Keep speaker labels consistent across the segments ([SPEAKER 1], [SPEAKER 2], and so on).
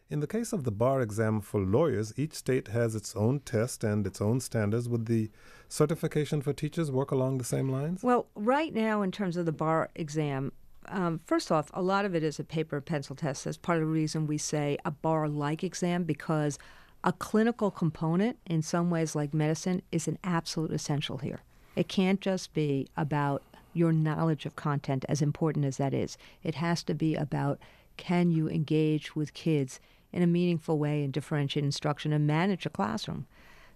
[SPEAKER 1] In the case of the bar exam for lawyers, each state has its own test and its own standards. Would the certification for teachers work along the same lines?
[SPEAKER 2] Well, right now, in terms of the bar exam, first off, a lot of it is a paper and pencil test. That's part of the reason we say a bar-like exam, because a clinical component, in some ways like medicine, is an absolute essential here. It can't just be about your knowledge of content, as important as that is. It has to be about, can you engage with kids in a meaningful way in differentiated instruction and manage a classroom?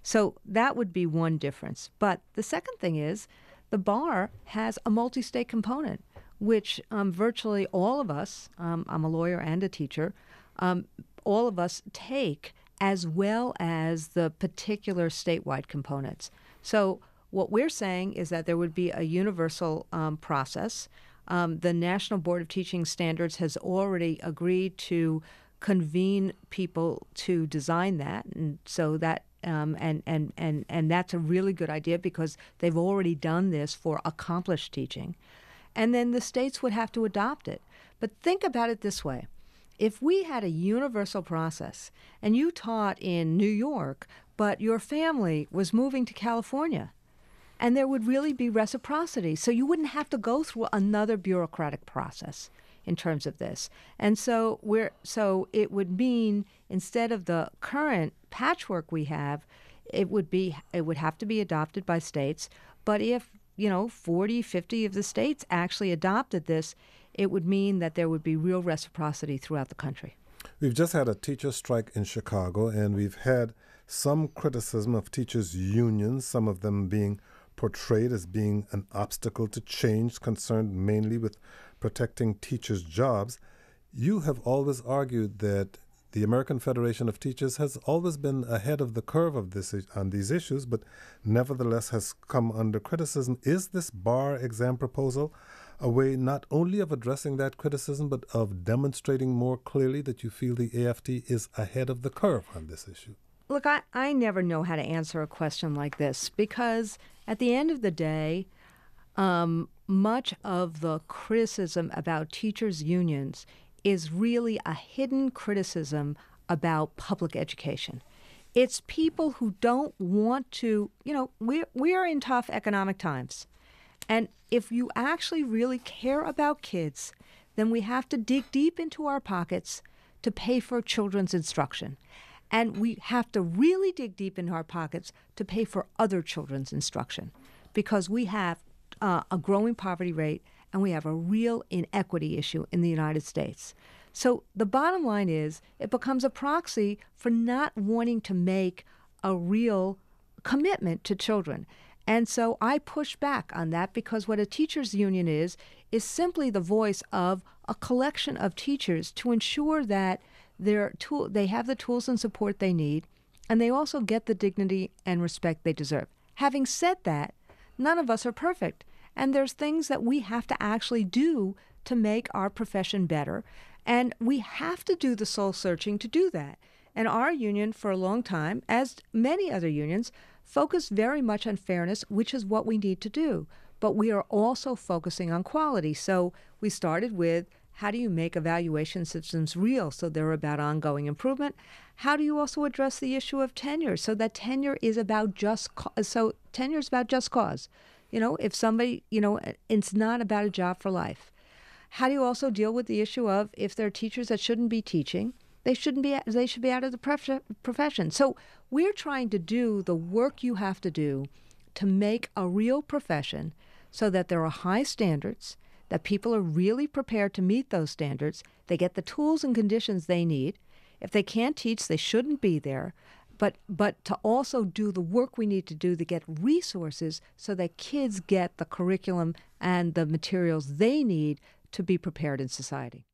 [SPEAKER 2] So that would be one difference. But the second thing is the bar has a multi-state component, which virtually all of us, I'm a lawyer and a teacher, all of us take, as well as the particular statewide components. So what we're saying is that there would be a universal process. The National Board of Teaching Standards has already agreed to convene people to design that, and so that and that's a really good idea because they've already done this for accomplished teaching. And then the states would have to adopt it. But think about it this way. If we had a universal process and you taught in New York, but your family was moving to California, and there would really be reciprocity. So you wouldn't have to go through another bureaucratic process in terms of this. And so it would mean, instead of the current patchwork we have, it would have to be adopted by states. But if 40, 50 of the states actually adopted this, it would mean that there would be real reciprocity throughout the country.
[SPEAKER 1] We've just had a teacher strike in Chicago, and we've had some criticism of teachers' unions, some of them being portrayed as being an obstacle to change, concerned mainly with protecting teachers' jobs. You have always argued that the American Federation of Teachers has always been ahead of the curve on these issues, but nevertheless has come under criticism. Is this bar exam proposal a way not only of addressing that criticism, but of demonstrating more clearly that you feel the AFT is ahead of the curve on this issue?
[SPEAKER 2] Look, I never know how to answer a question like this because at the end of the day, much of the criticism about teachers' unions is really a hidden criticism about public education. It's people who don't want to, we're in tough economic times. And if you actually really care about kids, then we have to dig deep into our pockets to pay for children's instruction. And we have to really dig deep into our pockets to pay for other children's instruction because we have a growing poverty rate and we have a real inequity issue in the United States. So the bottom line is it becomes a proxy for not wanting to make a real commitment to children. And so I push back on that because what a teachers' union is simply the voice of a collection of teachers to ensure that they have the tools and support they need, and they also get the dignity and respect they deserve. Having said that, none of us are perfect, and there's things that we have to actually do to make our profession better, and we have to do the soul searching to do that. And our union, for a long time, as many other unions, focused very much on fairness, which is what we need to do. But we are also focusing on quality. So we started with, how do you make evaluation systems real so they're about ongoing improvement? How do you also address the issue of tenure so that tenure is about just cause? If somebody, it's not about a job for life. How do you also deal with the issue of if there are teachers that shouldn't be teaching, they should be out of the profession. So we're trying to do the work you have to do to make a real profession so that there are high standards, that people are really prepared to meet those standards. They get the tools and conditions they need. If they can't teach, they shouldn't be there. But to also do the work we need to do to get resources so that kids get the curriculum and the materials they need to be prepared in society.